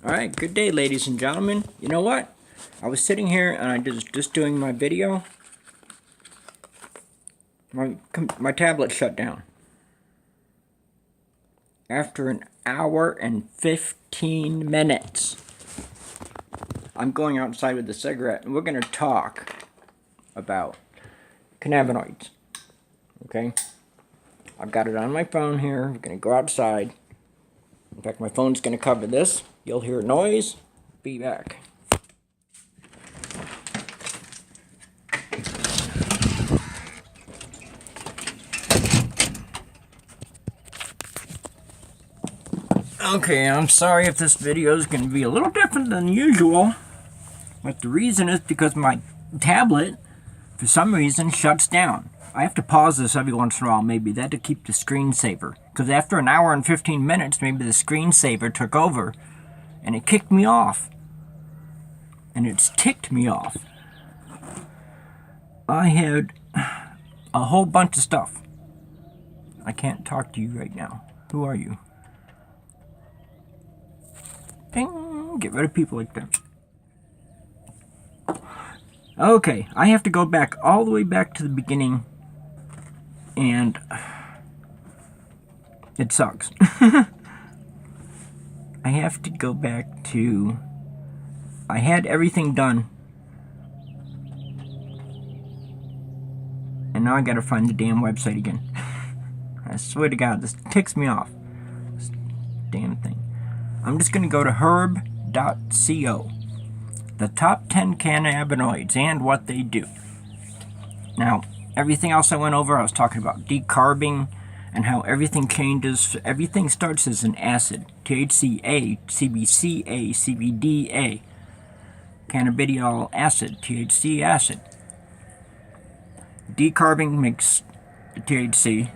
Alright, good day ladies and gentlemen. You know what? I was sitting here and I was just doing my video. My tablet shut down. After an hour and 15 minutes. I'm going outside with a cigarette and we're going to talk about cannabinoids. Okay? I've got it on my phone here. We're going to go outside. In fact, my phone's going to cover this. You'll hear noise. Be back. Okay, I'm sorry if this video is going to be a little different than usual. But the reason is because my tablet, for some reason, shuts down. I have to pause this every once in a while, maybe that to keep the screensaver. Because after an hour and 15 minutes, maybe the screensaver took over. And it kicked me off. And it's ticked me off. I had a whole bunch of stuff. I can't talk to you right now. Who are you? Ding! Get rid of people like that. Okay, I have to go back all the way back to the beginning. And it sucks. I have to go back to... I had everything done. And now I gotta find the damn website again. I swear to God, this ticks me off. This damn thing. I'm just gonna go to herb.co. The top 10 cannabinoids and what they do. Now, everything else I went over, I was talking about decarbing and how everything changes. Everything starts as an acid. THCA, CBCA, CBDA. Cannabidiol acid, THC acid. Decarbing makes the THC.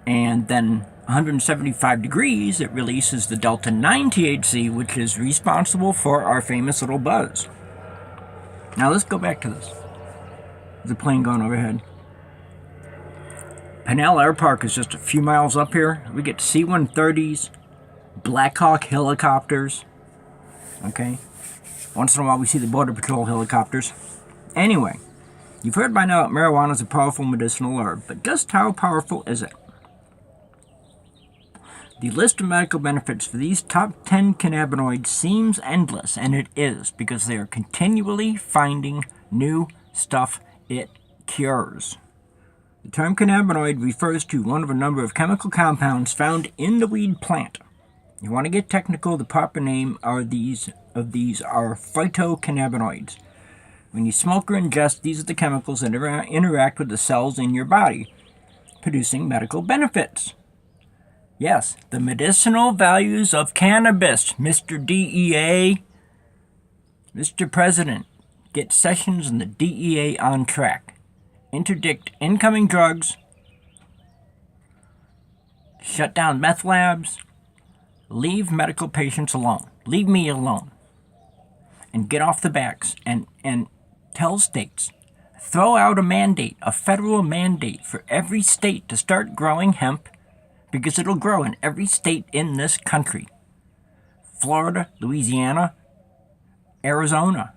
And then 175 degrees, it releases the delta 9 THC, which is responsible for our famous little buzz. Now let's go back to this. There's a plane going overhead. Pinal Air Park is just a few miles up here. We get C-130s, Black Hawk helicopters. Okay? Once in a while we see the Border Patrol helicopters. Anyway, you've heard by now that marijuana is a powerful medicinal herb, but just how powerful is it? The list of medical benefits for these top 10 cannabinoids seems endless, and it is, because they are continually finding new stuff it cures. The term cannabinoid refers to one of a number of chemical compounds found in the weed plant. You want to get technical, the proper name of these are phytocannabinoids. When you smoke or ingest, these are the chemicals that interact with the cells in your body, producing medical benefits. Yes, the medicinal values of cannabis, Mr. DEA, Mr. President, get Sessions and the DEA on track. Interdict incoming drugs, shut down meth labs, leave medical patients alone. Leave me alone. And get off the backs and tell states, throw out a mandate, a federal mandate for every state to start growing hemp, because it'll grow in every state in this country. Florida, Louisiana, Arizona.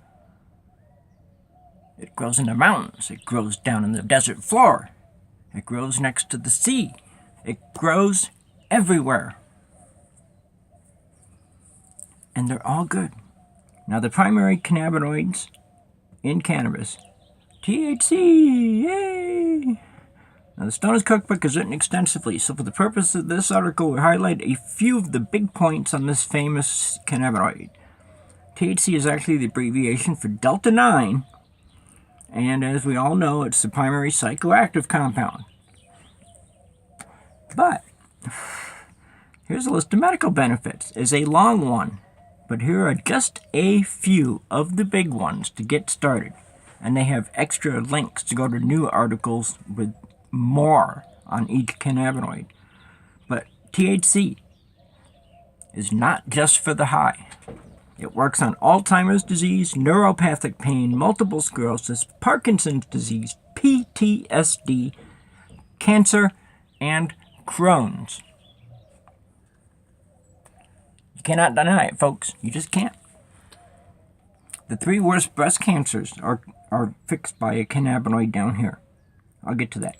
It grows in the mountains. It grows down in the desert floor. It grows next to the sea. It grows everywhere. And they're all good. Now the primary cannabinoids in cannabis. THC! Yay! Now the Stoner's Cookbook is written extensively, so for the purpose of this article, we highlight a few of the big points on this famous cannabinoid. THC is actually the abbreviation for delta 9, and as we all know, it's the primary psychoactive compound. But here's a list of medical benefits. It's a long one, but here are just a few of the big ones to get started. And they have extra links to go to new articles with more on each cannabinoid. But THC is not just for the high. It works on Alzheimer's disease, neuropathic pain, multiple sclerosis, Parkinson's disease, PTSD, cancer, and Crohn's. You cannot deny it, folks. You just can't. The 3 worst breast cancers are fixed by a cannabinoid down here. I'll get to that.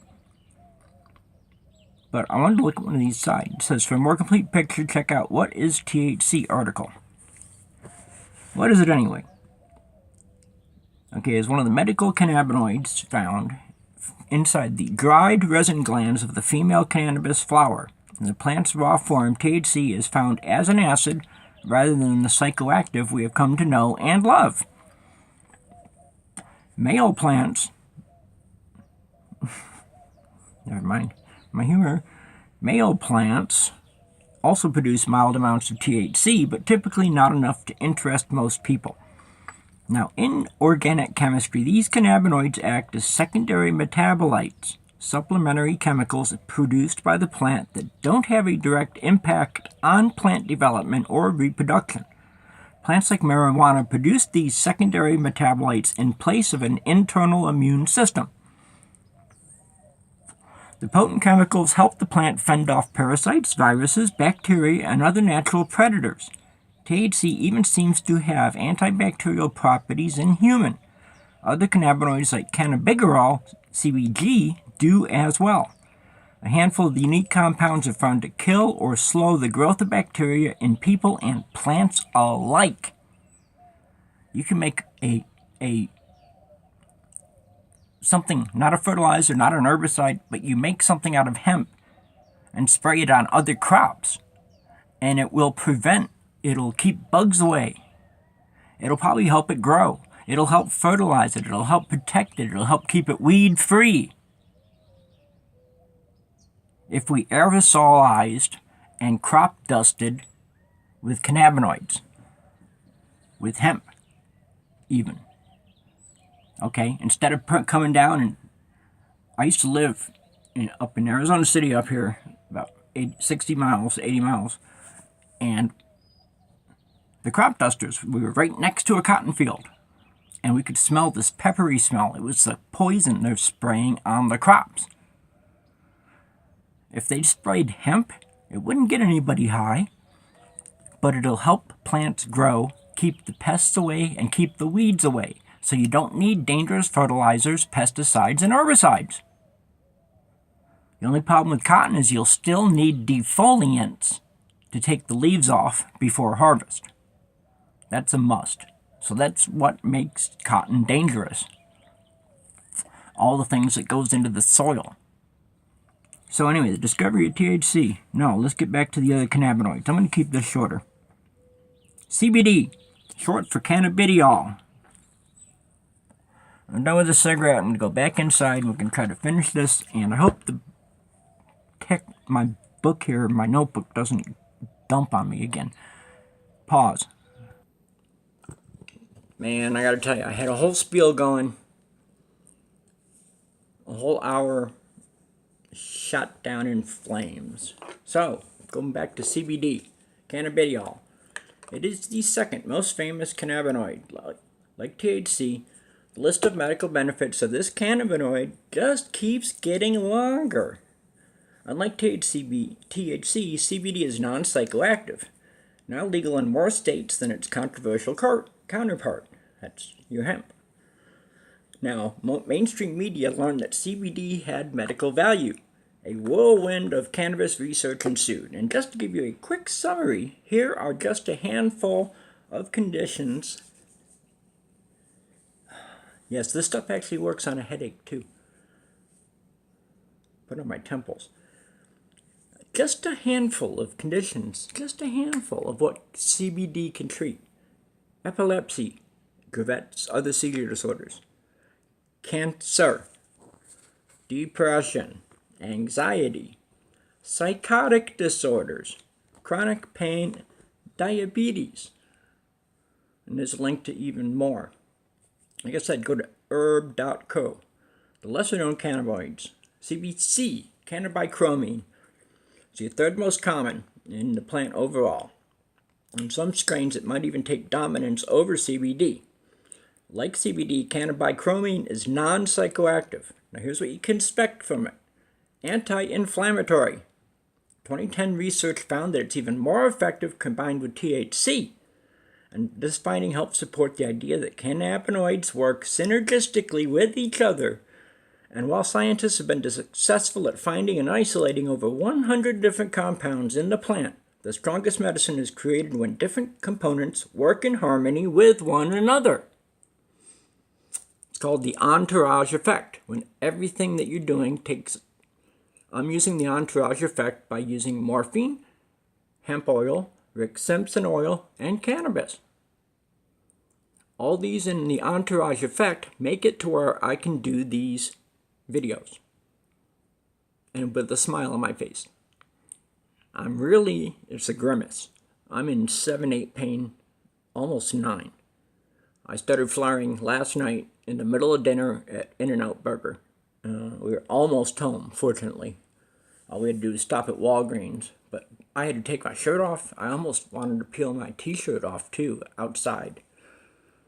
But I wanted to look at one of these sides. It says, for a more complete picture, check out What is THC article. What is it anyway? Okay, it's one of the medical cannabinoids found inside the dried resin glands of the female cannabis flower. In the plant's raw form, THC is found as an acid rather than the psychoactive we have come to know and love. Male plants, never mind my humor, male plants also produce mild amounts of THC, but typically not enough to interest most people. Now, in organic chemistry, these cannabinoids act as secondary metabolites, supplementary chemicals produced by the plant that don't have a direct impact on plant development or reproduction. Plants like marijuana produce these secondary metabolites in place of an internal immune system. The potent chemicals help the plant fend off parasites, viruses, bacteria, and other natural predators. THC even seems to have antibacterial properties in human. Other cannabinoids like cannabigerol, CBG, do as well. A handful of unique compounds are found to kill or slow the growth of bacteria in people and plants alike. You can make something, not a fertilizer, not an herbicide, but you make something out of hemp and spray it on other crops, and it'll keep bugs away. It'll probably help it grow. It'll help fertilize it. It'll help protect it. It'll help keep it weed-free. If we aerosolized and crop dusted with cannabinoids, with hemp even. Okay, instead of coming down, and I used to live up in Arizona City up here, about 80 miles, and the crop dusters, we were right next to a cotton field, and we could smell this peppery smell. It was the poison they're spraying on the crops. If they sprayed hemp, it wouldn't get anybody high, but it'll help plants grow, keep the pests away, and keep the weeds away. So you don't need dangerous fertilizers, pesticides, and herbicides. The only problem with cotton is you'll still need defoliants to take the leaves off before harvest. That's a must. So that's what makes cotton dangerous. All the things that goes into the soil. So anyway, the discovery of THC. No, let's get back to the other cannabinoids. I'm going to keep this shorter. CBD, short for cannabidiol. I'm done with the cigarette. I'm going to go back inside and we can try to finish this. And I hope my book here, my notebook, doesn't dump on me again. Pause. Man, I got to tell you, I had a whole spiel going. A whole hour shot down in flames. So, going back to CBD, cannabidiol. It is the second most famous cannabinoid. Like THC, the list of medical benefits of this cannabinoid just keeps getting longer. Unlike THC, CBD is non-psychoactive, now legal in more states than its controversial counterpart. That's your hemp. Now, mainstream media learned that CBD had medical value. A whirlwind of cannabis research ensued. And just to give you a quick summary, here are just a handful of conditions. Yes, this stuff actually works on a headache too. Put on my temples. Just a handful of conditions, just a handful of what CBD can treat. Epilepsy, Gouvet's other seizure disorders. Cancer, depression, anxiety, psychotic disorders, chronic pain, diabetes. And there's a link to even more. Like I said, go to herb.co. The lesser known cannabinoids, CBC, cannabichromene, is the third most common in the plant overall. In some strains, it might even take dominance over CBD. Like CBD, cannabichromene is non-psychoactive. Now here's what you can expect from it. Anti-inflammatory, 2010 research found that it's even more effective combined with THC. And this finding helps support the idea that cannabinoids work synergistically with each other. And while scientists have been successful at finding and isolating over 100 different compounds in the plant, the strongest medicine is created when different components work in harmony with one another. It's called the entourage effect, when everything that you're doing takes... I'm using the entourage effect by using morphine, hemp oil, Rick Simpson oil, and cannabis. All these in the entourage effect make it to where I can do these videos. And with a smile on my face. It's a grimace. I'm in 7-8 pain, almost 9. I started flaring last night in the middle of dinner at In-N-Out Burger. We were almost home, fortunately. All we had to do was stop at Walgreens, but I had to take my shirt off. I almost wanted to peel my t-shirt off, too, outside.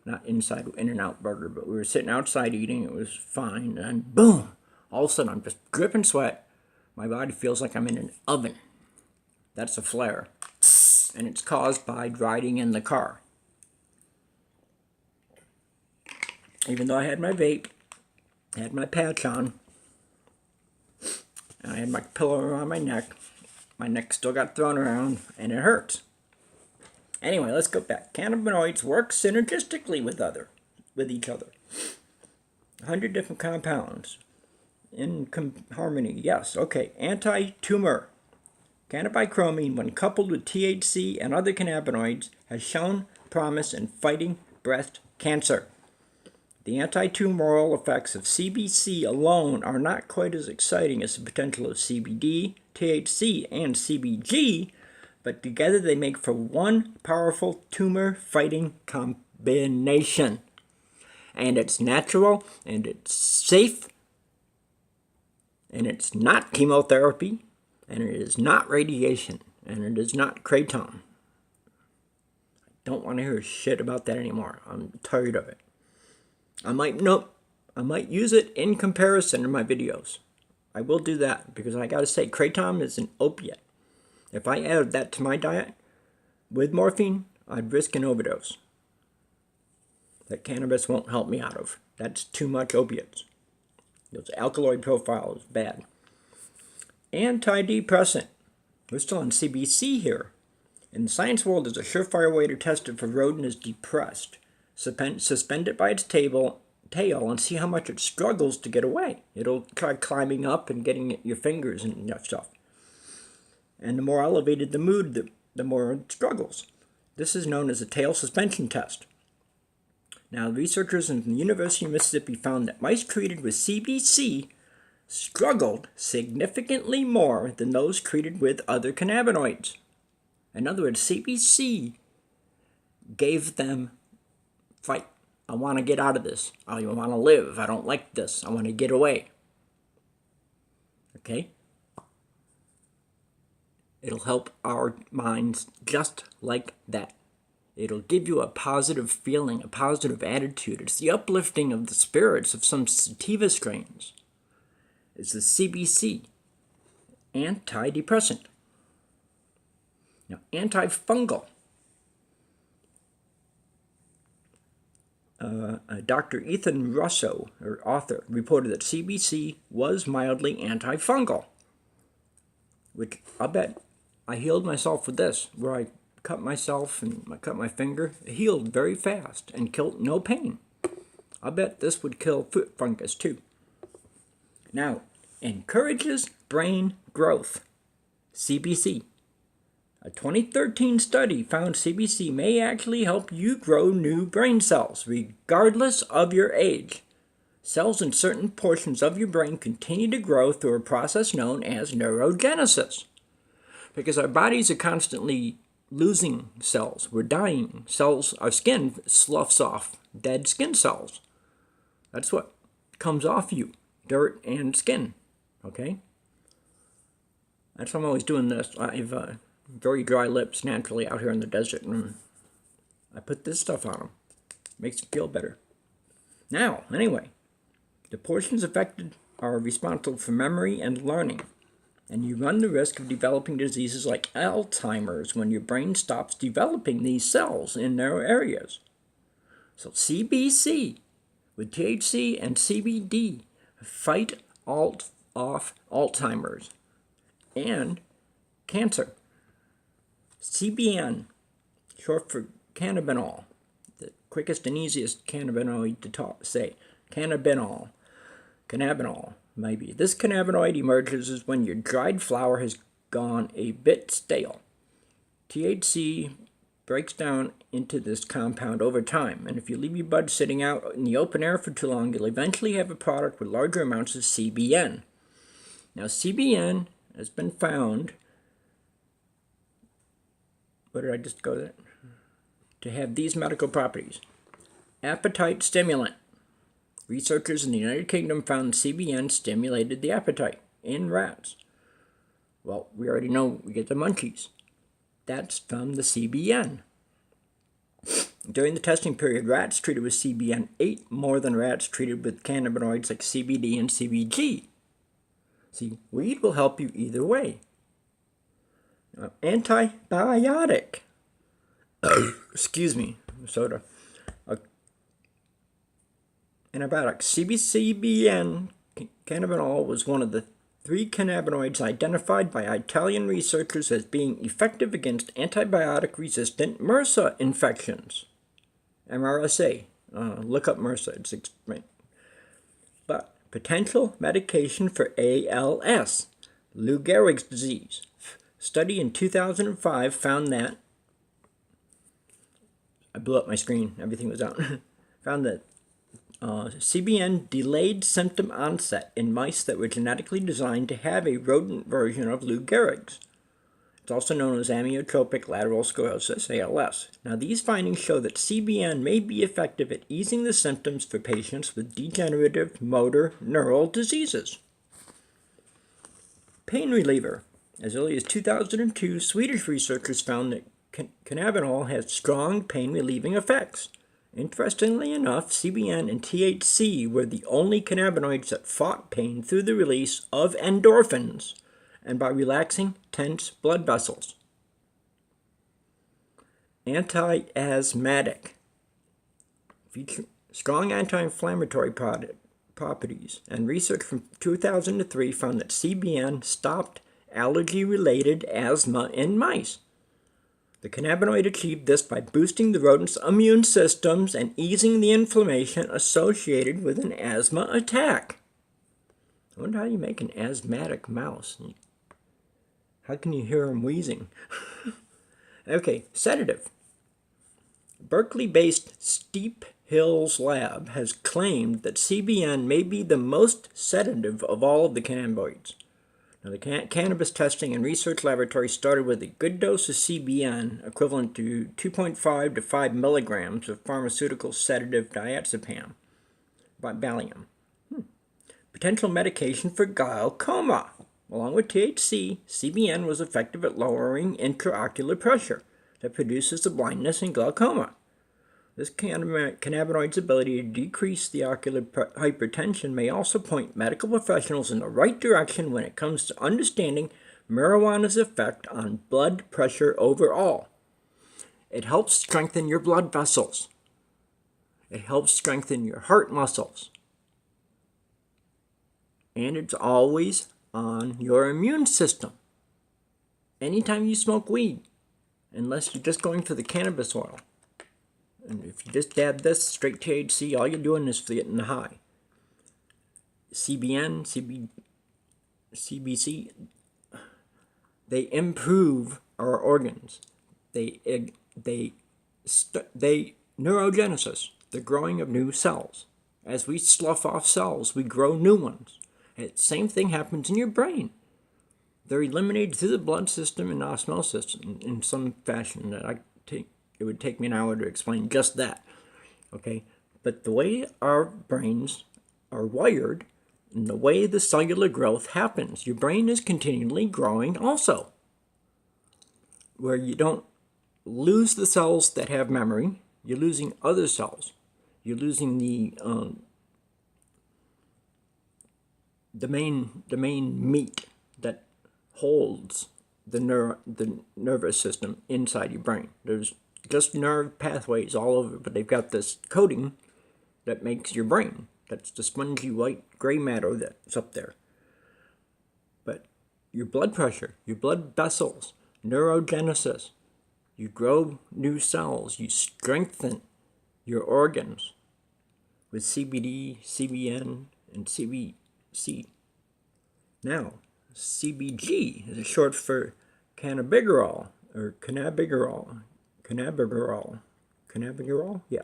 Not inside In-N-Out Burger, but we were sitting outside eating. It was fine, and boom! All of a sudden, I'm just dripping sweat. My body feels like I'm in an oven. That's a flare, and it's caused by riding in the car. Even though I had my vape, I had my patch on, and I had my pillow around my neck still got thrown around, and it hurts. Anyway, let's go back. Cannabinoids work synergistically with each other. 100 different compounds in harmony. Yes, okay. Anti-tumor. Cannabichromene, when coupled with THC and other cannabinoids, has shown promise in fighting breast cancer. The anti-tumoral effects of CBC alone are not quite as exciting as the potential of CBD, THC, and CBG, but together they make for one powerful tumor-fighting combination. And it's natural, and it's safe, and it's not chemotherapy, and it is not radiation, and it is not kratom. I don't want to hear shit about that anymore. I'm tired of it. I might use it in comparison in my videos. I will do that, because I gotta say, kratom is an opiate. If I added that to my diet with morphine, I'd risk an overdose. That cannabis won't help me out of. That's too much opiates. Its alkaloid profile is bad. Antidepressant. We're still on CBC here. In the science world, there's a surefire way to test if a rodent is depressed. Suspend it by its tail and see how much it struggles to get away. It'll try climbing up and getting at your fingers and that stuff. And the more elevated the mood, the more it struggles. This is known as a tail suspension test. Now, researchers in the University of Mississippi found that mice treated with CBC struggled significantly more than those treated with other cannabinoids. In other words, CBC gave them fight. I want to get out of this. I want to live. I don't like this. I want to get away. Okay? It'll help our minds just like that. It'll give you a positive feeling, a positive attitude. It's the uplifting of the spirits of some sativa strains. It's the CBC, antidepressant. Now, antifungal. Dr. Ethan Russo, or author, reported that CBC was mildly antifungal. Which I bet I healed myself with this, where I cut myself and I cut my finger. It healed very fast and killed no pain. I bet this would kill foot fungus too. Now, encourages brain growth. CBC. A 2013 study found CBC may actually help you grow new brain cells, regardless of your age. Cells in certain portions of your brain continue to grow through a process known as neurogenesis. Because our bodies are constantly losing cells. We're dying. Cells, our skin sloughs off dead skin cells. That's what comes off you, dirt and skin. Okay? That's why I'm always doing this. I have very dry lips naturally out here in the desert, and I put this stuff on them. Makes it feel better. Now, anyway, the portions affected are responsible for memory and learning. And you run the risk of developing diseases like Alzheimer's when your brain stops developing these cells in their areas. So CBC with THC and CBD fight off Alzheimer's and cancer. CBN, short for cannabinol, the quickest and easiest cannabinoid to say. Cannabinol, maybe. This cannabinoid emerges when your dried flower has gone a bit stale. THC breaks down into this compound over time, and if you leave your bud sitting out in the open air for too long, you'll eventually have a product with larger amounts of CBN. Now, CBN has been found, to have these medical properties. Appetite stimulant. Researchers in the United Kingdom found CBN stimulated the appetite in rats. Well, we already know we get the munchies. That's from the CBN. During the testing period, rats treated with CBN ate more than rats treated with cannabinoids like CBD and CBG. See, weed will help you either way. Antibiotic. Excuse me, soda. Antibiotic. CBN cannabinol was one of the 3 cannabinoids identified by Italian researchers as being effective against antibiotic-resistant MRSA infections. MRSA. Look up MRSA. It's right. But potential medication for ALS, Lou Gehrig's disease. Study in 2005 found that I blew up my screen. Everything was out. Found that CBN delayed symptom onset in mice that were genetically designed to have a rodent version of Lou Gehrig's. It's also known as amyotrophic lateral sclerosis, ALS. Now, these findings show that CBN may be effective at easing the symptoms for patients with degenerative motor neural diseases. Pain reliever. As early as 2002, Swedish researchers found that cannabinol has strong pain-relieving effects. Interestingly enough, CBN and THC were the only cannabinoids that fought pain through the release of endorphins and by relaxing tense blood vessels. Anti-asthmatic. Feature strong anti-inflammatory properties, and research from 2003 found that CBN stopped allergy-related asthma in mice. The cannabinoid achieved this by boosting the rodent's immune systems and easing the inflammation associated with an asthma attack. I wonder how you make an asthmatic mouse. How can you hear him wheezing? Okay, sedative. Berkeley-based Steep Hills Lab has claimed that CBN may be the most sedative of all of the cannabinoids. Now, the cannabis testing and research laboratory started with a good dose of CBN, equivalent to 2.5 to 5 milligrams of pharmaceutical sedative diazepam, Valium. Potential medication for glaucoma. Along with THC, CBN was effective at lowering intraocular pressure that produces the blindness in glaucoma. This cannabinoid's ability to decrease the ocular hypertension may also point medical professionals in the right direction when it comes to understanding marijuana's effect on blood pressure overall. It helps strengthen your blood vessels. It helps strengthen your heart muscles. And it's always on your immune system. Anytime you smoke weed, unless you're just going for the cannabis oil. And if you just dab this straight THC, all you're doing is getting the high. CBN, CBC, they improve our organs. They neurogenesis, the growing of new cells. As we slough off cells, we grow new ones. And the same thing happens in your brain. They're eliminated through the blood system and osmosis in some fashion that it would take me an hour to explain just that. Okay? But the way our brains are wired and the way the cellular growth happens, your brain is continually growing also. Where you don't lose the cells that have memory, you're losing other cells. You're losing the main meat that holds the nervous system inside your brain. There's just nerve pathways all over, but they've got this coating that makes your brain. That's the spongy white gray matter that's up there. But your blood pressure, your blood vessels, neurogenesis, you grow new cells, you strengthen your organs with CBD, CBN, and CBC. Now, CBG is short for cannabigerol, or cannabigerol. Yeah.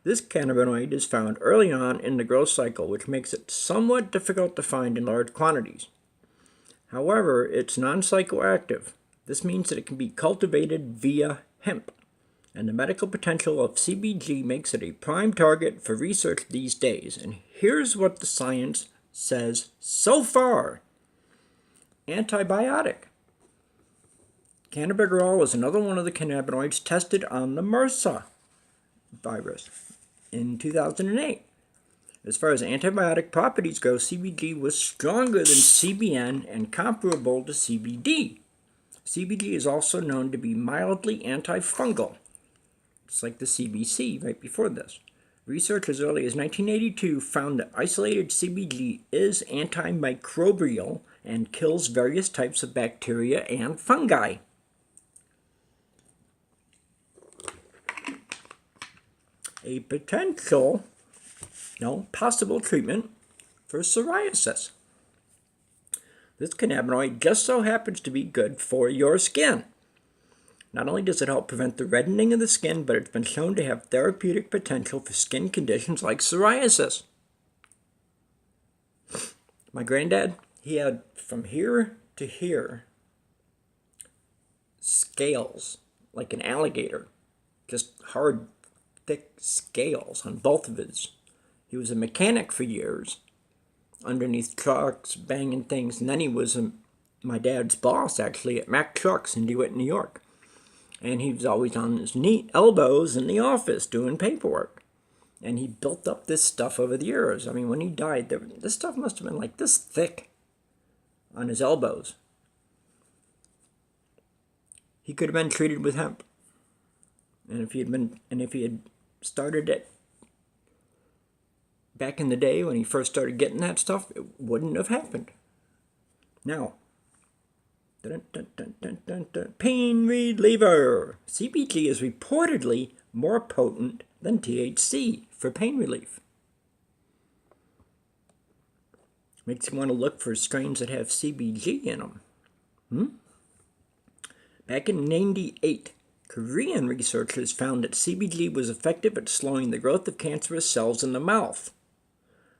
This cannabinoid is found early on in the growth cycle, which makes it somewhat difficult to find in large quantities. However, it's non-psychoactive. This means that it can be cultivated via hemp, and the medical potential of CBG makes it a prime target for research these days. And here's what the science says so far. Antibiotic. Cannabigerol is another one of the cannabinoids tested on the MRSA virus in 2008. As far as antibiotic properties go, CBG was stronger than CBN and comparable to CBD. CBG is also known to be mildly antifungal. It's like the CBC right before this. Research as early as 1982 found that isolated CBG is antimicrobial and kills various types of bacteria and fungi. A possible treatment for psoriasis. This cannabinoid just so happens to be good for your skin. Not only does it help prevent the reddening of the skin, but it's been shown to have therapeutic potential for skin conditions like psoriasis. My granddad, he had from here to here scales like an alligator, just hard, thick scales on both of his. He was a mechanic for years, underneath trucks, banging things, and then he was my dad's boss, actually, at Mack Trucks in DeWitt, New York. And he was always on his elbows in the office doing paperwork. And he built up this stuff over the years. I mean, when he died, this stuff must have been like this thick on his elbows. He could have been treated with hemp. And if he had started it back in the day when he first started getting that stuff, it wouldn't have happened. Now, pain reliever. CBG is reportedly more potent than THC for pain relief. Makes you want to look for strains that have CBG in them. Back in 1998, Korean researchers found that CBG was effective at slowing the growth of cancerous cells in the mouth.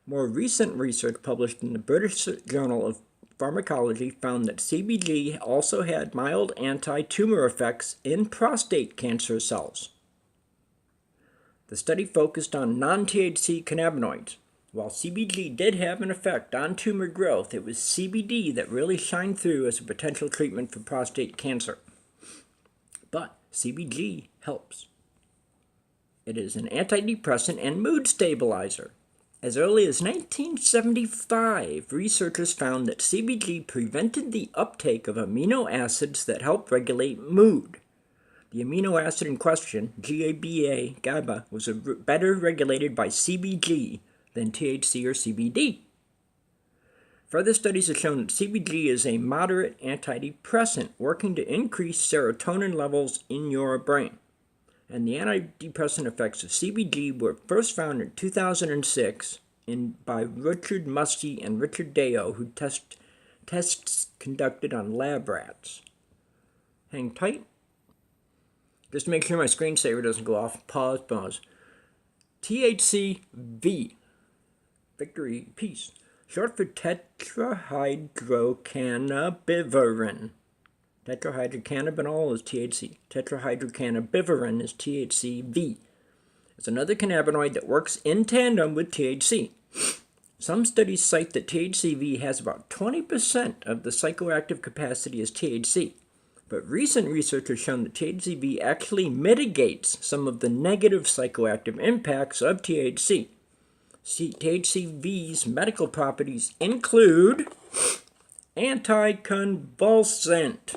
More recent research published in the British Journal of Pharmacology found that CBG also had mild anti-tumor effects in prostate cancer cells. The study focused on non-THC cannabinoids. While CBG did have an effect on tumor growth, it was CBD that really shined through as a potential treatment for prostate cancer. But CBG helps. It is an antidepressant and mood stabilizer. As early as 1975, researchers found that CBG prevented the uptake of amino acids that help regulate mood. The amino acid in question, GABA, was better regulated by CBG than THC or CBD. Further studies have shown that CBG is a moderate antidepressant working to increase serotonin levels in your brain. And the antidepressant effects of CBD were first found in 2006 by Richard Musty and Richard Deo, who tests conducted on lab rats. Hang tight. Just to make sure my screensaver doesn't go off. Pause. THCV. Victory, peace. Short for tetrahydrocannabivarin. Tetrahydrocannabinol is THC. Tetrahydrocannabivarin is THCV. It's another cannabinoid that works in tandem with THC. Some studies cite that THCV has about 20% of the psychoactive capacity as THC. But recent research has shown that THCV actually mitigates some of the negative psychoactive impacts of THCV's medical properties include anticonvulsant.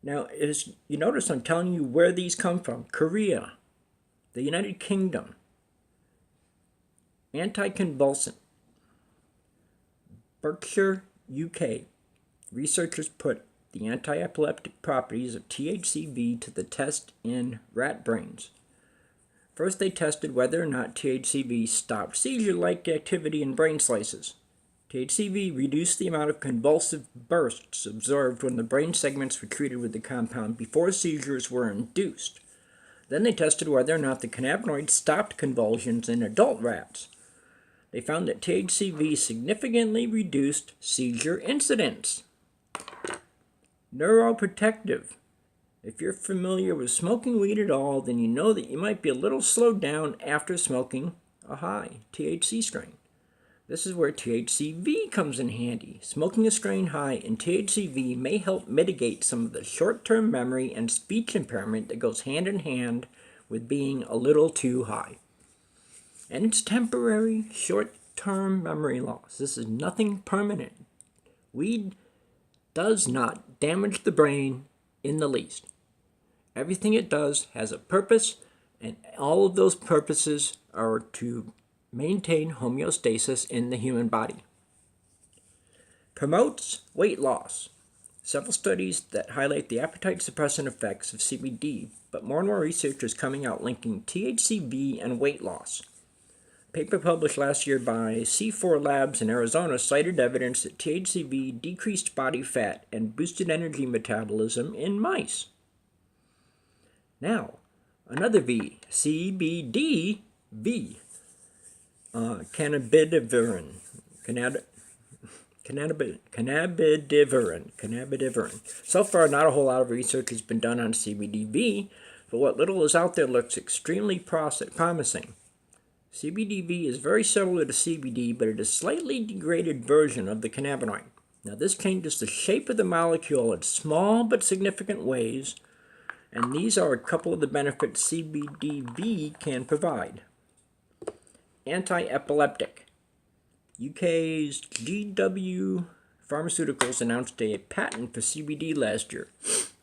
Now, as you notice, I'm telling you where these come from. Korea, the United Kingdom. Anticonvulsant. Berkshire, UK. Researchers put the anti-epileptic properties of THCV to the test in rat brains. First, they tested whether or not THCV stopped seizure-like activity in brain slices. THCV reduced the amount of convulsive bursts observed when the brain segments were treated with the compound before seizures were induced. Then they tested whether or not the cannabinoid stopped convulsions in adult rats. They found that THCV significantly reduced seizure incidence. Neuroprotective. If you're familiar with smoking weed at all, then you know that you might be a little slowed down after smoking a high THC strain. This is where THCV comes in handy. Smoking a strain high in THCV may help mitigate some of the short-term memory and speech impairment that goes hand in hand with being a little too high. And it's temporary, short-term memory loss. This is nothing permanent. Weed does not damage the brain in the least. Everything it does has a purpose, and all of those purposes are to maintain homeostasis in the human body. Promotes weight loss. Several studies that highlight the appetite suppressant effects of CBD, but more and more research is coming out linking THCV and weight loss. A paper published last year by C4 Labs in Arizona cited evidence that THCV decreased body fat and boosted energy metabolism in mice. Now, another V, CBD, V. Cannabidivarin. So far, not a whole lot of research has been done on CBDV, but what little is out there looks extremely promising. CBDV is very similar to CBD, but it is a slightly degraded version of the cannabinoid. Now, this changes the shape of the molecule in small but significant ways, and these are a couple of the benefits CBDV can provide. Anti-epileptic. UK's GW Pharmaceuticals announced a patent for CBD last year.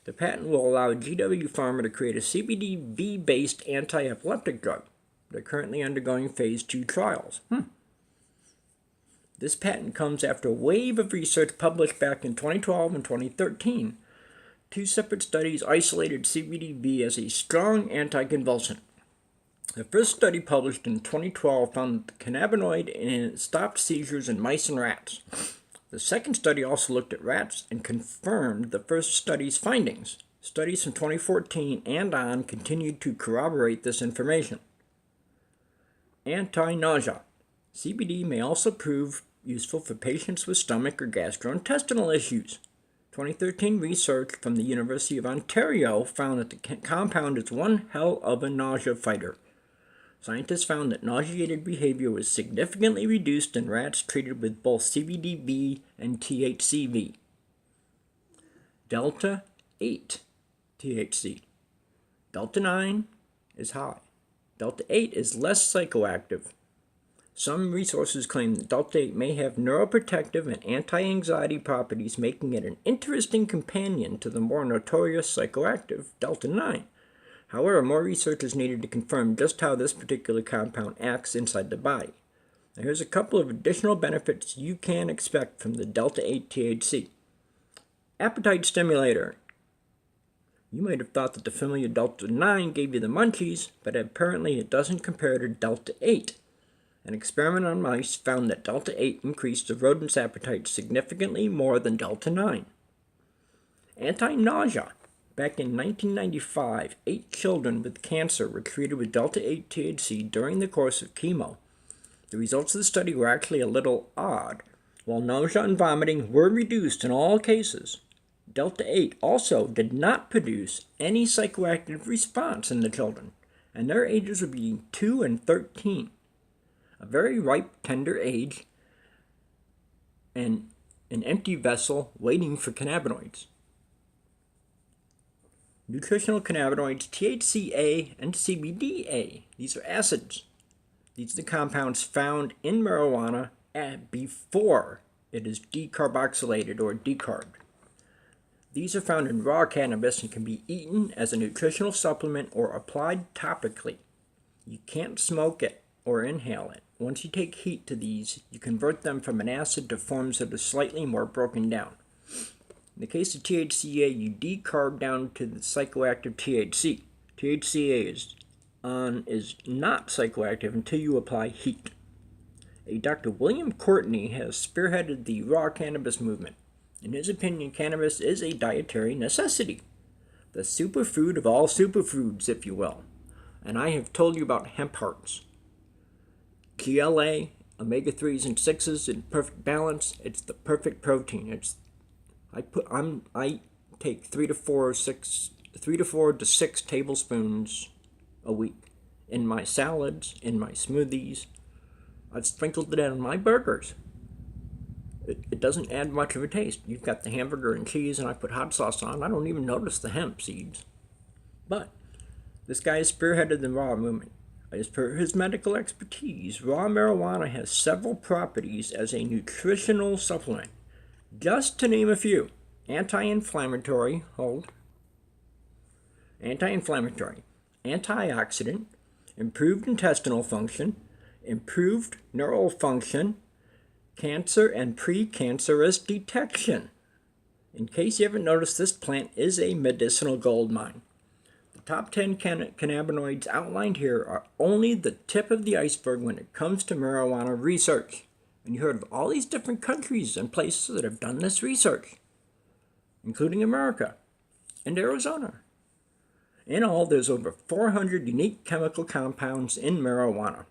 The patent will allow GW Pharma to create a CBDV-based anti-epileptic drug. They're currently undergoing phase 2 trials. This patent comes after a wave of research published back in 2012 and 2013. Two separate studies isolated CBDV as a strong anticonvulsant. The first study, published in 2012, found that the cannabinoid stopped seizures in mice and rats. The second study also looked at rats and confirmed the first study's findings. Studies from 2014 and on continued to corroborate this information. Anti-nausea. CBD may also prove useful for patients with stomach or gastrointestinal issues. 2013 research from the University of Ontario found that the compound is one hell of a nausea fighter. Scientists found that nauseated behavior was significantly reduced in rats treated with both CBDV and THCV. Delta 8 THC. Delta 9 is high. Delta 8 is less psychoactive. Some resources claim that Delta 8 may have neuroprotective and anti-anxiety properties, making it an interesting companion to the more notorious psychoactive Delta 9. However, more research is needed to confirm just how this particular compound acts inside the body. Now, here's a couple of additional benefits you can expect from the Delta 8 THC. Appetite stimulator. You might have thought that the familiar Delta 9 gave you the munchies, but apparently it doesn't compare to Delta 8. An experiment on mice found that Delta 8 increased the rodent's appetite significantly more than Delta 9. Anti-nausea. Back in 1995, 8 children with cancer were treated with Delta 8 THC during the course of chemo. The results of the study were actually a little odd. While nausea and vomiting were reduced in all cases, Delta 8 also did not produce any psychoactive response in the children, and their ages were between 2 and 13. A very ripe, tender age, and an empty vessel waiting for cannabinoids. Nutritional cannabinoids THCA and CBDA. These are acids. These are the compounds found in marijuana before it is decarboxylated or decarbed. These are found in raw cannabis and can be eaten as a nutritional supplement or applied topically. You can't smoke it or inhale it. Once you take heat to these, you convert them from an acid to forms that are slightly more broken down. In the case of THCA, you decarb down to the psychoactive THC. THCA is not psychoactive until you apply heat. A Dr. William Courtney has spearheaded the raw cannabis movement. In his opinion, cannabis is a dietary necessity, the superfood of all superfoods, if you will. And I have told you about hemp hearts. GLA, omega-3s and 6s in perfect balance. It's the perfect protein. I take 3 to 4 to 6 tablespoons a week in my salads, in my smoothies. I've sprinkled it on my burgers. It doesn't add much of a taste. You've got the hamburger and cheese, and I put hot sauce on. I don't even notice the hemp seeds. But this guy has spearheaded the raw movement. As per his medical expertise, raw marijuana has several properties as a nutritional supplement. Just to name a few: anti-inflammatory, antioxidant, improved intestinal function, improved neural function, cancer and precancerous detection. In case you haven't noticed, this plant is a medicinal gold mine. The top 10 cannabinoids outlined here are only the tip of the iceberg when it comes to marijuana research. And you heard of all these different countries and places that have done this research, including America and Arizona. In all, there's over 400 unique chemical compounds in marijuana.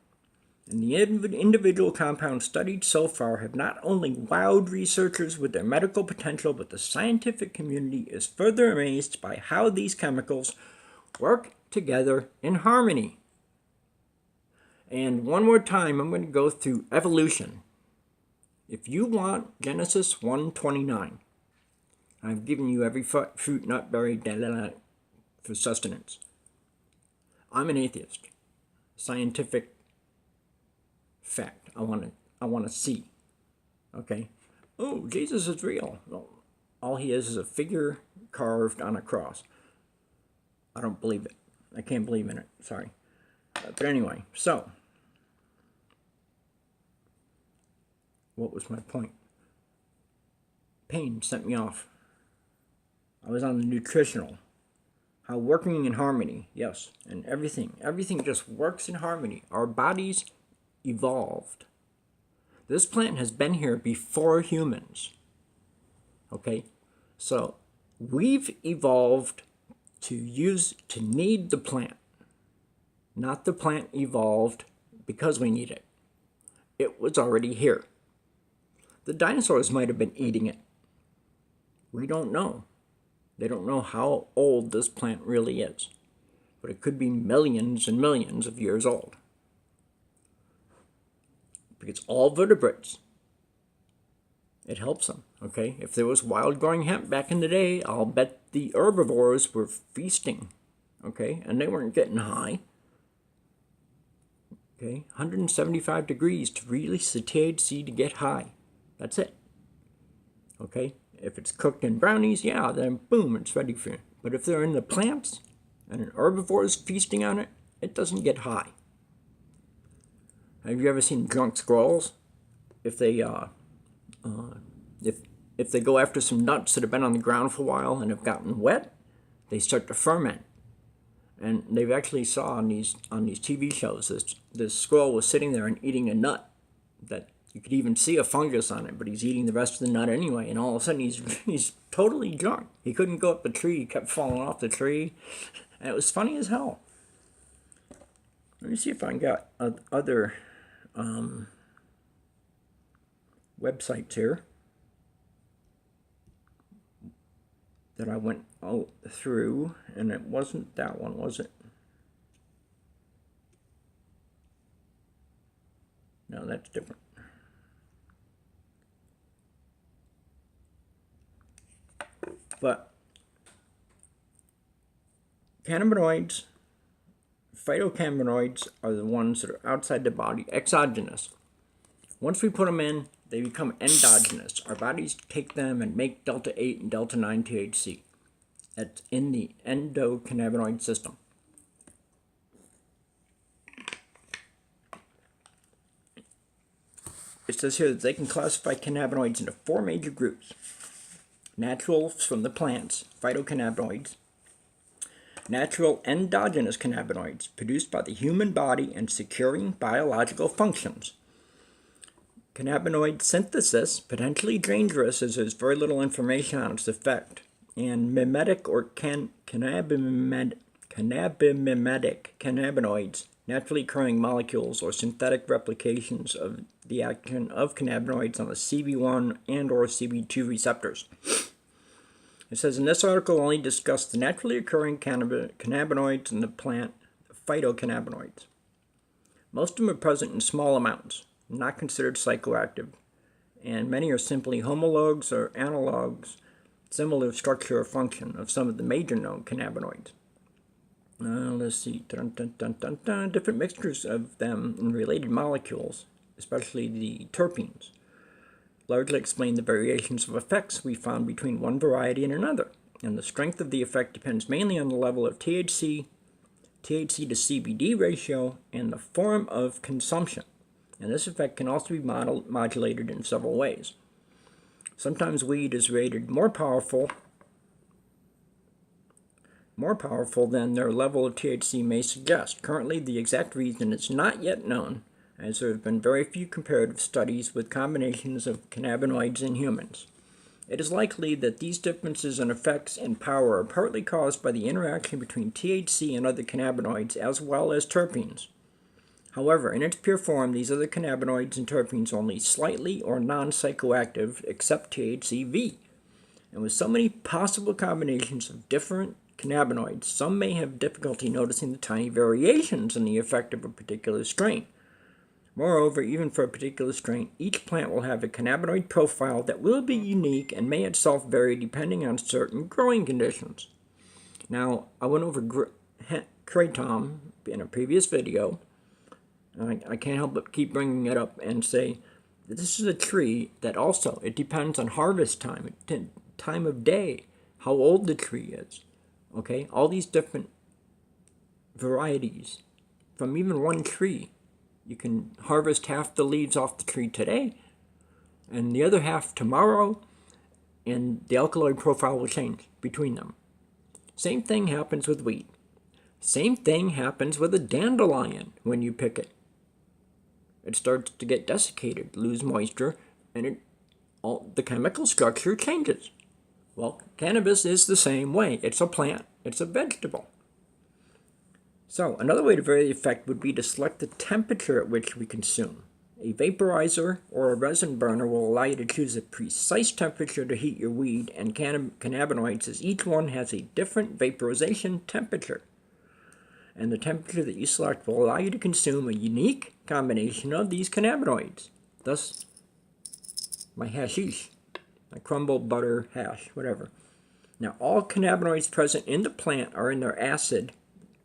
And the individual compounds studied so far have not only wowed researchers with their medical potential, but the scientific community is further amazed by how these chemicals work together in harmony. And one more time, I'm going to go through evolution. If you want Genesis 1:29, I've given you every fruit, nut, berry, for sustenance. I'm an atheist. Scientific fact. I want to see. Okay? Oh, Jesus is real. Well, all he is a figure carved on a cross. I don't believe it. I can't believe in it. Sorry. But anyway, so what was my point? Pain sent me off. I was on the nutritional. How working in harmony, yes, and everything just works in harmony. Our bodies evolved. This plant has been here before humans. Okay? So we've evolved to need the plant. Not the plant evolved because we need it. It was already here. The dinosaurs might have been eating it. We don't know. They don't know how old this plant really is. But it could be millions and millions of years old. Because all vertebrates, it helps them, okay? If there was wild-growing hemp back in the day, I'll bet the herbivores were feasting, okay? And they weren't getting high. Okay, 175 degrees to release the THC to get high. That's it. Okay, if it's cooked in brownies, yeah, then boom, it's ready for you. But if they're in the plants and an herbivore is feasting on it, it doesn't get high. Have you ever seen drunk squirrels? If they go after some nuts that have been on the ground for a while and have gotten wet, they start to ferment. And they've actually saw on these TV shows this squirrel was sitting there and eating a nut that you could even see a fungus on it, but he's eating the rest of the nut anyway. And all of a sudden he's totally drunk. He couldn't go up the tree. He kept falling off the tree, and it was funny as hell. Let me see if I got other websites here that I went through, and it wasn't that one, was it? No, that's different. But cannabinoids, phytocannabinoids, are the ones that are outside the body, exogenous. Once we put them in, They become endogenous. Our bodies take them and make delta 8 and delta 9 THC. That's in the endocannabinoid system. It says here that they can classify cannabinoids into 4 major groups. Natural from the plants, phytocannabinoids. Natural endogenous cannabinoids produced by the human body and securing biological functions. Cannabinoid synthesis, potentially dangerous as there's very little information on its effect. And mimetic or cannabimimetic cannabinoids, naturally occurring molecules or synthetic replications of the action of cannabinoids on the CB1 and or CB2 receptors. It says in this article only discuss the naturally occurring cannabinoids in the plant, phytocannabinoids. Most of them are present in small amounts, not considered psychoactive, and many are simply homologs or analogs, similar structure or function of some of the major known cannabinoids. Let's see, different mixtures of them in related molecules, especially the terpenes, largely explain the variations of effects we found between one variety and another, and the strength of the effect depends mainly on the level of THC to CBD ratio, and the form of consumption. And this effect can also be modulated in several ways. Sometimes weed is rated more powerful than their level of THC may suggest. Currently, the exact reason is not yet known, as there have been very few comparative studies with combinations of cannabinoids in humans. It is likely that these differences in effects and power are partly caused by the interaction between THC and other cannabinoids as well as terpenes. However, in its pure form, these other cannabinoids and terpenes are only slightly or non-psychoactive except THCV. And with so many possible combinations of different cannabinoids, some may have difficulty noticing the tiny variations in the effect of a particular strain. Moreover, even for a particular strain, each plant will have a cannabinoid profile that will be unique and may itself vary depending on certain growing conditions. Now, I went over kratom in a previous video. I can't help but keep bringing it up and say that this is a tree that also, it depends on harvest time, time of day, how old the tree is. Okay, all these different varieties from even one tree. You can harvest half the leaves off the tree today and the other half tomorrow, and the alkaloid profile will change between them. Same thing happens with wheat. Same thing happens with a dandelion when you pick it. It starts to get desiccated, lose moisture, and the chemical structure changes. Well, cannabis is the same way. It's a plant. It's a vegetable. So, another way to vary the effect would be to select the temperature at which we consume. A vaporizer or a resin burner will allow you to choose a precise temperature to heat your weed and cannabinoids, as each one has a different vaporization temperature. And the temperature that you select will allow you to consume a unique combination of these cannabinoids. Thus, my hashish, my crumbled butter hash, whatever. Now, all cannabinoids present in the plant are in their acid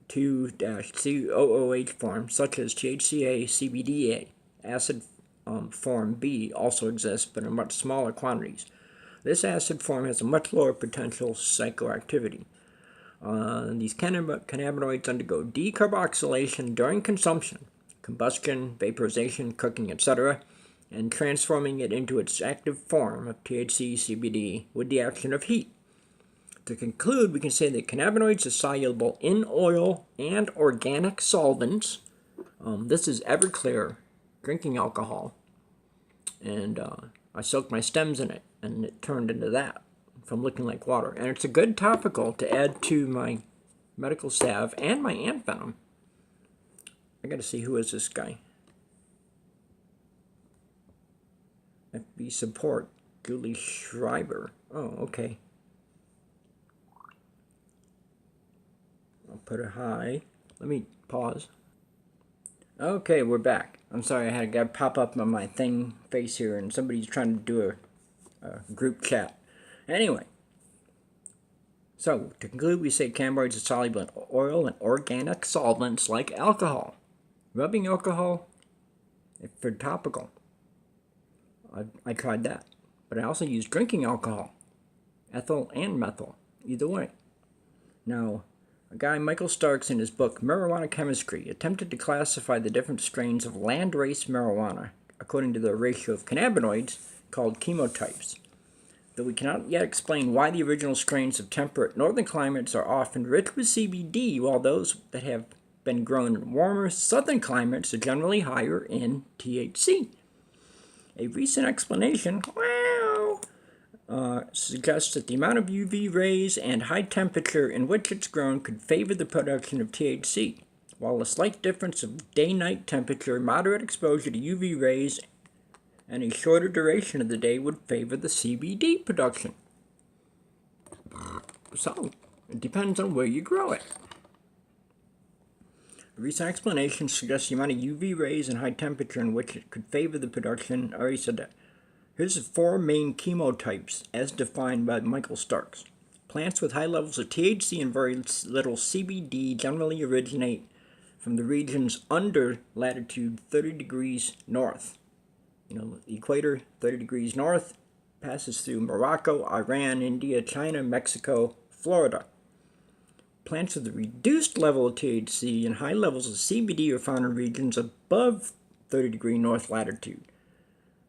2-COOH form, such as THCA, CBDA. Acid form B also exists, but in much smaller quantities. This acid form has a much lower potential psychoactivity. These cannabinoids undergo decarboxylation during consumption, combustion, vaporization, cooking, etc., and transforming it into its active form of THC, CBD with the action of heat. To conclude, we can say that cannabinoids are soluble in oil and organic solvents. This is Everclear drinking alcohol, and I soaked my stems in it, and it turned into that from looking like water. And it's a good topical to add to my medical salve and my ant venom. I gotta see, who is this guy? FB support, Julie Schreiber. Oh, okay. I'll put it high. Let me pause. Okay, we're back. I'm sorry, I had a guy pop up on my thing face here, and somebody's trying to do a group chat. Anyway, so to conclude, we say cannabinoids are soluble in oil and organic solvents like alcohol. Rubbing alcohol for topical. I tried that. But I also used drinking alcohol, ethyl and methyl, either way. Now, a guy, Michael Starks, in his book Marijuana Chemistry, attempted to classify the different strains of landrace marijuana according to their ratio of cannabinoids called chemotypes. Though we cannot yet explain why the original strains of temperate northern climates are often rich with CBD, while those that have been grown in warmer southern climates are generally higher in THC. A recent explanation, suggests that the amount of UV rays and high temperature in which it's grown could favor the production of THC, while a slight difference of day-night temperature, moderate exposure to UV rays, and a shorter duration of the day would favor the CBD production. So, it depends on where you grow it. A recent explanation suggests the amount of UV rays and high temperature in which it could favor the production. I already said that. Here's the 4 main chemotypes as defined by Michael Starks. Plants with high levels of THC and very little CBD generally originate from the regions under latitude 30 degrees north. The equator, 30 degrees north, passes through Morocco, Iran, India, China, Mexico, Florida. Plants with a reduced level of THC and high levels of CBD are found in regions above 30 degree north latitude.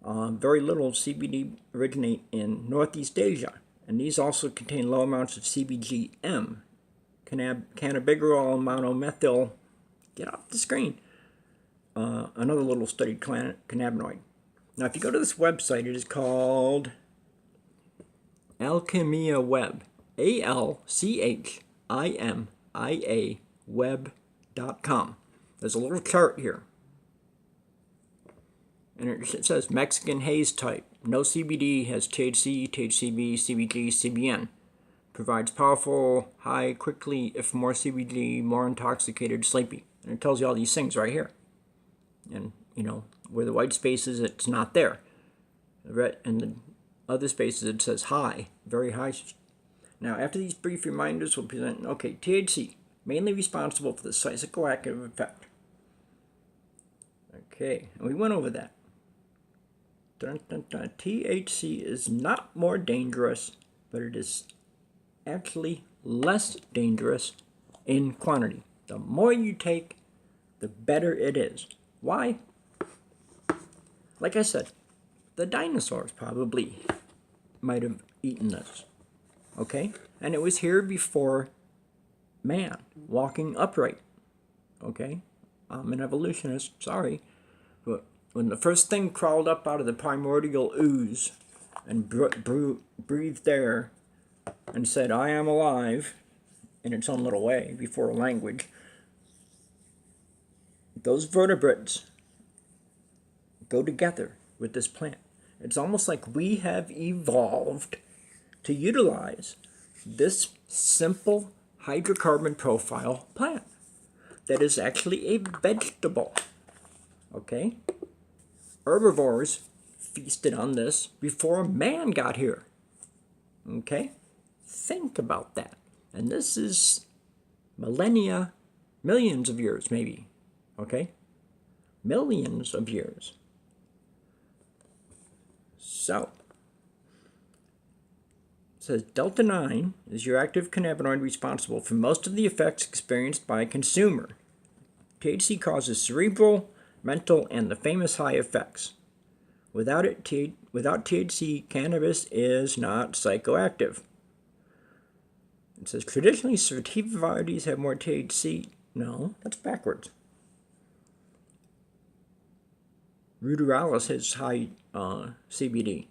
Very little CBD originate in Northeast Asia, and these also contain low amounts of CBGM, cannabigerol monomethyl. Get off the screen. Another little studied cannabinoid. Now, if you go to this website, it is called Alchemia Web, ALCHIMIA web.com. There's a little chart here. And it says Mexican haze type. No CBD, has THC, THCV, CBG, CBN. Provides powerful, high, quickly, if more CBD, more intoxicated, sleepy. And it tells you all these things right here. And, where the white space is, it's not there. The red and the other spaces, it says high, very high. Now, after these brief reminders, we'll present, THC, mainly responsible for the psychoactive effect. Okay, and we went over that. THC is not more dangerous, but it is actually less dangerous in quantity. The more you take, the better it is. Why? Like I said, the dinosaurs probably might have eaten this. Okay? And it was here before man, walking upright. Okay? I'm an evolutionist, sorry. But when the first thing crawled up out of the primordial ooze and breathed there and said, I am alive, in its own little way, before language, those vertebrates go together with this plant. It's almost like we have evolved to utilize this simple hydrocarbon profile plant that is actually a vegetable. Okay? Herbivores feasted on this before man got here. Okay? Think about that. And this is millennia, millions of years maybe. Okay? Millions of years. So, it says Delta 9 is your active cannabinoid responsible for most of the effects experienced by a consumer. THC causes cerebral, mental, and the famous high effects. Without THC, cannabis is not psychoactive. It says traditionally sativa varieties have more THC. No, that's backwards. Ruderalis has high CBD.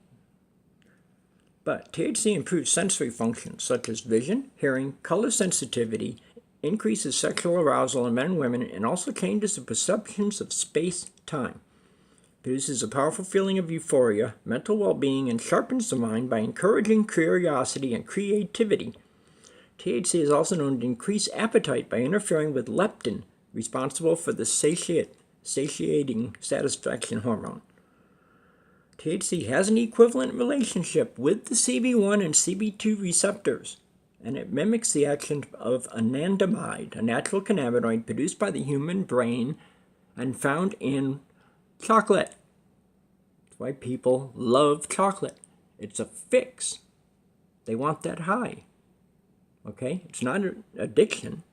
But THC improves sensory functions such as vision, hearing, color sensitivity, increases sexual arousal in men and women, and also changes the perceptions of space-time. Produces a powerful feeling of euphoria, mental well-being, and sharpens the mind by encouraging curiosity and creativity. THC is also known to increase appetite by interfering with leptin, responsible for the satiating satisfaction hormone. THC has an equivalent relationship with the CB1 and CB2 receptors, and it mimics the action of anandamide, a natural cannabinoid produced by the human brain and found in chocolate. That's why people love chocolate. It's a fix. They want that high. Okay? It's not an addiction,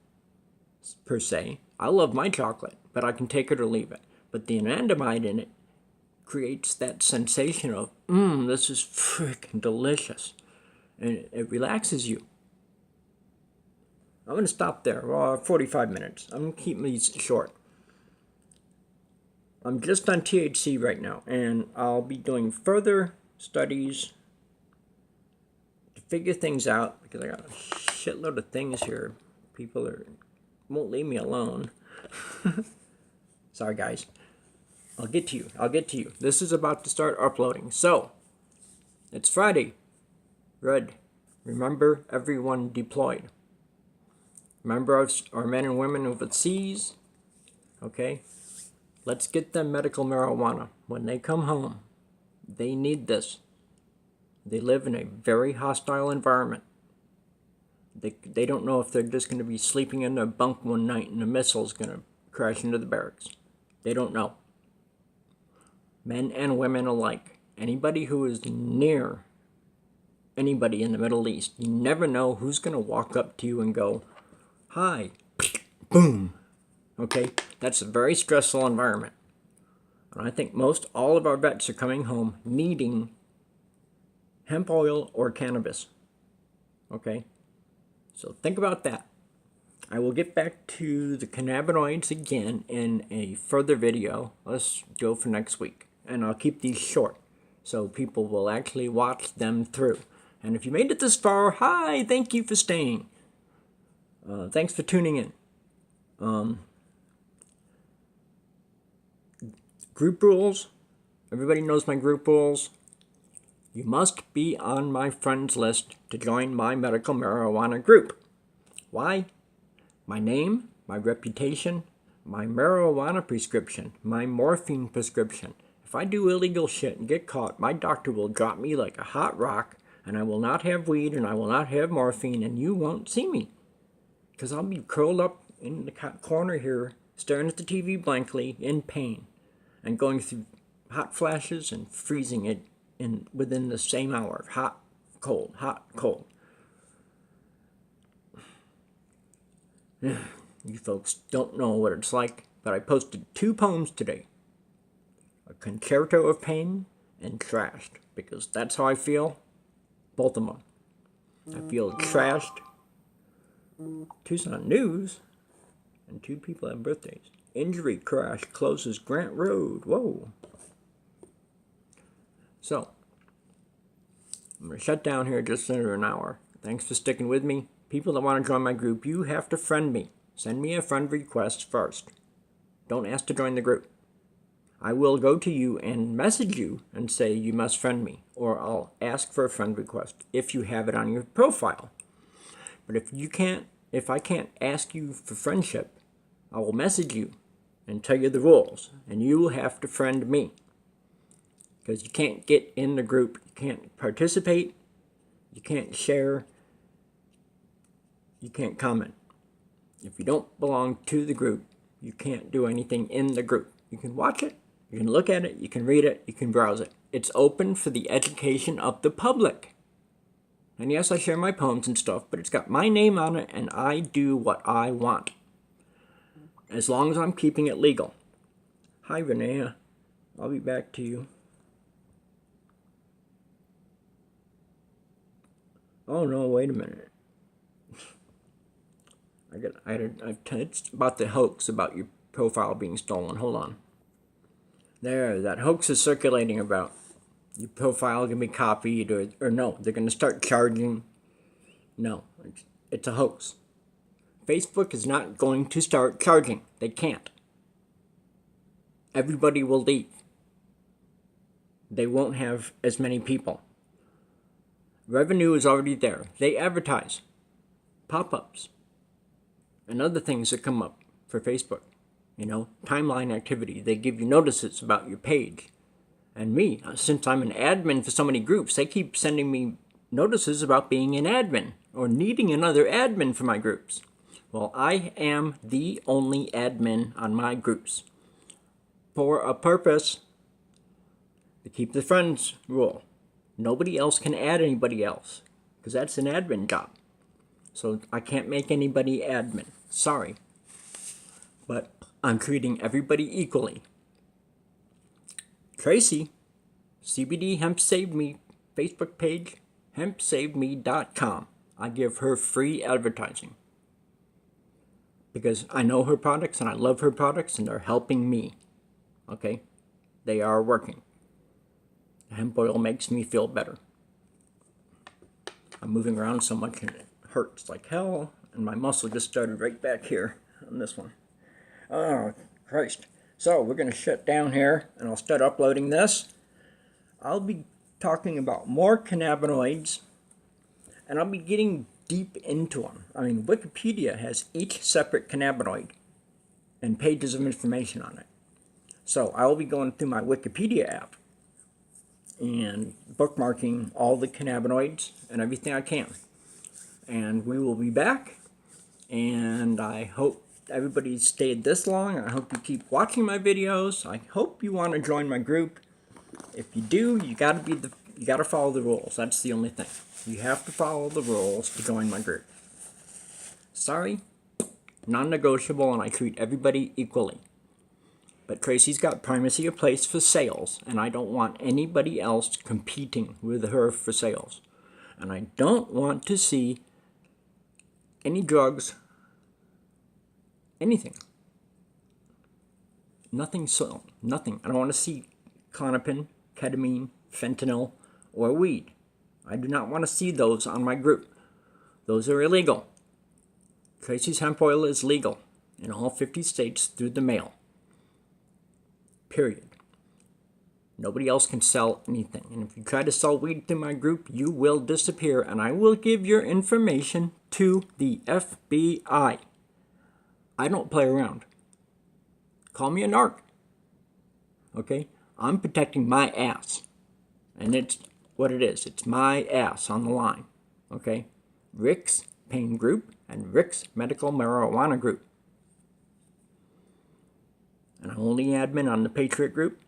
per se. I love my chocolate, but I can take it or leave it. But the anandamide in it creates that sensation of, this is freaking delicious. And it relaxes you. I'm going to stop there. 45 minutes. I'm going to keep these short. I'm just on THC right now, and I'll be doing further studies to figure things out, because I got a shitload of things here. People won't leave me alone. Sorry, guys. I'll get to you. This is about to start uploading. So, it's Friday. Red. Remember everyone deployed. Remember our men and women overseas. Okay? Let's get them medical marijuana. When they come home, they need this. They live in a very hostile environment. They don't know if they're just going to be sleeping in their bunk one night and a missile's going to crash into the barracks. They don't know. Men and women alike. Anybody who is near anybody in the Middle East, you never know who's going to walk up to you and go, hi, boom. Okay? That's a very stressful environment. And I think all of our vets are coming home needing hemp oil or cannabis. Okay? So think about that. I will get back to the cannabinoids again in a further video. Let's go for next week. And I'll keep these short, so people will actually watch them through. And if you made it this far, hi, thank you for staying. Thanks for tuning in. Group rules. Everybody knows my group rules. You must be on my friends list to join my medical marijuana group. Why? My name, my reputation, my marijuana prescription, my morphine prescription. If I do illegal shit and get caught, my doctor will drop me like a hot rock, and I will not have weed, and I will not have morphine, and you won't see me. Because I'll be curled up in the corner here, staring at the TV blankly, in pain, and going through hot flashes and freezing it within the same hour. Hot, cold, hot, cold. You folks don't know what it's like, but I posted 2 poems today. A concerto of pain and trashed, because that's how I feel. Both of them. I feel trashed. Tucson news, and 2 people have birthdays. Injury crash closes Grant Road. Whoa. So, I'm going to shut down here just under an hour. Thanks for sticking with me. People that want to join my group, you have to friend me. Send me a friend request first. Don't ask to join the group. I will go to you and message you and say you must friend me, or I'll ask for a friend request if you have it on your profile. But if I can't ask you for friendship, I will message you and tell you the rules, and you will have to friend me. Because you can't get in the group, you can't participate, you can't share, you can't comment. If you don't belong to the group, you can't do anything in the group. You can watch it, you can look at it, you can read it, you can browse it. It's open for the education of the public. And yes, I share my poems and stuff, but it's got my name on it, and I do what I want. As long as I'm keeping it legal. Hi, Renee. I'll be back to you. Oh no, wait a minute. It's about the hoax about your profile being stolen. Hold on. There, that hoax is circulating about your profile can be copied, or no, they're going to start charging. No, it's a hoax. Facebook is not going to start charging. They can't. Everybody will leave. They won't have as many people. Revenue is already there. They advertise. Pop-ups. And other things that come up for Facebook. You know, timeline activity. They give you notices about your page. And me, since I'm an admin for so many groups, they keep sending me notices about being an admin or needing another admin for my groups. Well, I am the only admin on my groups for a purpose. The keep the friends rule. Nobody else can add anybody else, because that's an admin job. So I can't make anybody admin. Sorry. But I'm treating everybody equally. Tracy, CBD Hemp Save Me Facebook page, hempsaveme.com. I give her free advertising because I know her products and I love her products and they're helping me. Okay? They are working. Hemp oil makes me feel better. I'm moving around so much and it hurts like hell, and my muscle just started right back here on this one. Oh, Christ. So we're going to shut down here and I'll start uploading this. I'll be talking about more cannabinoids and I'll be getting deep into them. I mean, Wikipedia has each separate cannabinoid and pages of information on it. So I will be going through my Wikipedia app and bookmarking all the cannabinoids and everything I can. And we will be back, and I hope everybody stayed this long. I hope you keep watching my videos. I hope you want to join my group. If you do, you gotta follow the rules. That's the only thing. You have to follow the rules to join my group. Sorry, non-negotiable, and I treat everybody equally. But Tracy's got primacy of place for sales, and I don't want anybody else competing with her for sales. And I don't want to see any drugs, anything. Nothing sold. Nothing. I don't want to see clonopin, ketamine, fentanyl, or weed. I do not want to see those on my group. Those are illegal. Tracy's hemp oil is legal in all 50 states through the mail. Period. Nobody else can sell anything. And if you try to sell weed through my group, you will disappear, and I will give your information to the FBI. I don't play around. Call me a narc. Okay? I'm protecting my ass. And it's what it is. It's my ass on the line. Okay? Rick's Pain Group and Rick's Medical Marijuana Group. And I'm only admin on the Patriot Group.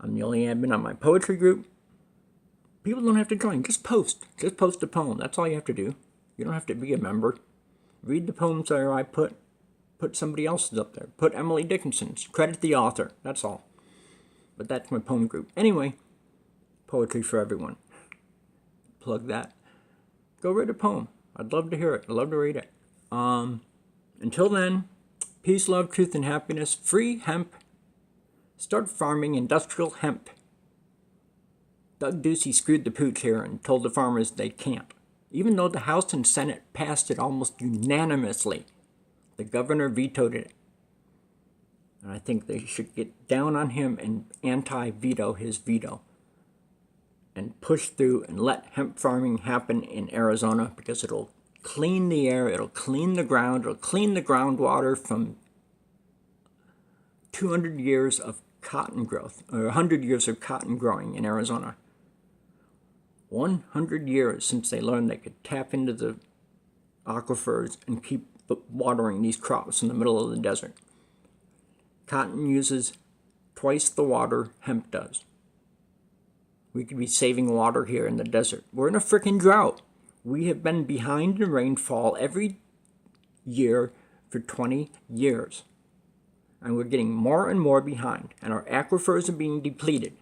I'm the only admin on my poetry group. People don't have to join. Just post. Just post a poem. That's all you have to do. You don't have to be a member. Read the poems that I put. Put somebody else's up there. Put Emily Dickinson's. Credit the author. That's all. But that's my poem group. Anyway, poetry for everyone. Plug that. Go write a poem. I'd love to hear it. I'd love to read it. Until then, peace, love, truth, and happiness. Free hemp. Start farming industrial hemp. Doug Ducey screwed the pooch here and told the farmers they can't. Even though the House and Senate passed it almost unanimously, the governor vetoed it. And I think they should get down on him and anti-veto his veto. And push through and let hemp farming happen in Arizona, because it'll clean the air, it'll clean the ground, it'll clean the groundwater from 200 years of cotton growth, or 100 years of cotton growing in Arizona. 100 years since they learned they could tap into the aquifers and keep watering these crops in the middle of the desert. Cotton uses twice the water hemp does. We could be saving water here in the desert. We're in a freaking drought. We have been behind in rainfall every year for 20 years. And we're getting more and more behind. And our aquifers are being depleted.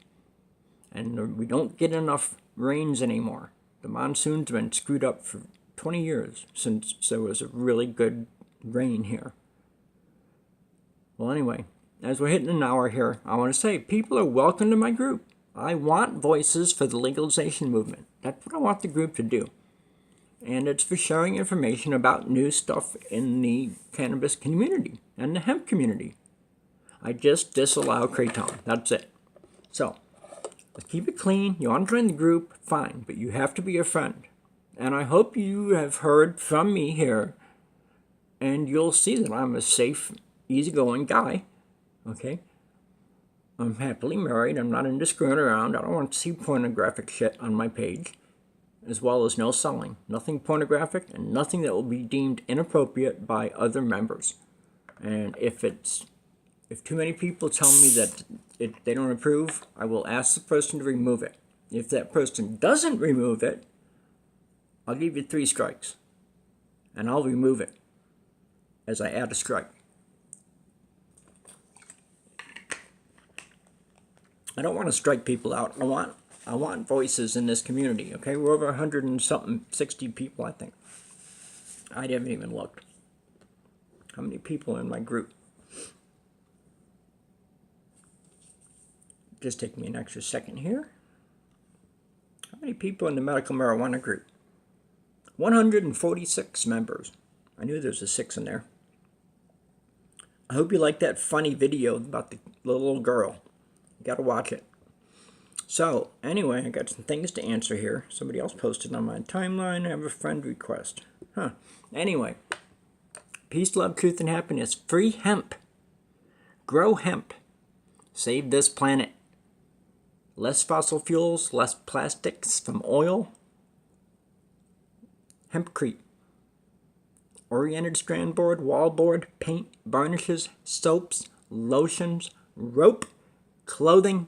And we don't get enough rains anymore. The monsoon's been screwed up for 20 years since there was a really good rain here. Well, anyway, as we're hitting an hour here, I want to say people are welcome to my group. I want voices for the legalization movement. That's what I want the group to do. And it's for sharing information about new stuff in the cannabis community and the hemp community. I just disallow kratom. That's it. So, let's keep it clean. You want to join the group? Fine. But you have to be a friend. And I hope you have heard from me here. And you'll see that I'm a safe, easygoing guy. Okay? I'm happily married. I'm not into screwing around. I don't want to see pornographic shit on my page. As well as no selling. Nothing pornographic and nothing that will be deemed inappropriate by other members. And if it's If too many people tell me that they don't approve, I will ask the person to remove it. If that person doesn't remove it, I'll give you 3 strikes. And I'll remove it as I add a strike. I don't want to strike people out. I want voices in this community, okay? We're over 100 and something, 60 people, I think. I haven't even looked. How many people are in my group? Just take me an extra second here. How many people in the medical marijuana group? 146 members. I knew there was a 6 in there. I hope you like that funny video about the little girl. You gotta watch it. So, anyway, I got some things to answer here. Somebody else posted on my timeline. I have a friend request. Anyway, peace, love, truth, and happiness. Free hemp. Grow hemp. Save this planet. Less fossil fuels, less plastics from oil. Hempcrete. Oriented strand board, wall board, paint, varnishes, soaps, lotions, rope, clothing.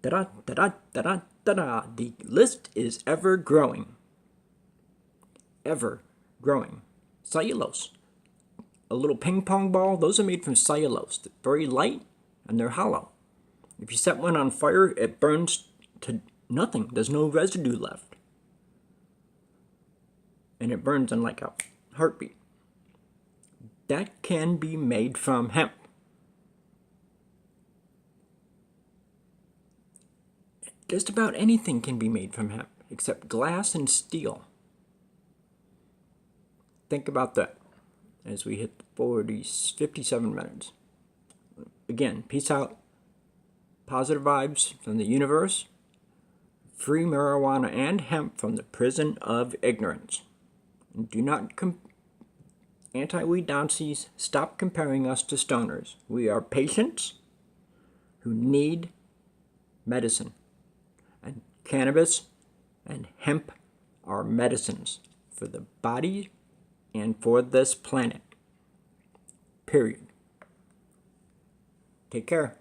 Da-da, da-da, da-da, da-da. The list is ever growing. Ever growing. Cellulose. A little ping pong ball, those are made from cellulose. They're very light and they're hollow. If you set one on fire, it burns to nothing. There's no residue left. And it burns in like a heartbeat. That can be made from hemp. Just about anything can be made from hemp, except glass and steel. Think about that as we hit 57 minutes. Again, peace out. Positive vibes from the universe. Free marijuana and hemp from the prison of ignorance. And do not anti-weed Nazis, stop comparing us to stoners. We are patients who need medicine. And cannabis and hemp are medicines for the body and for this planet. Period. Take care.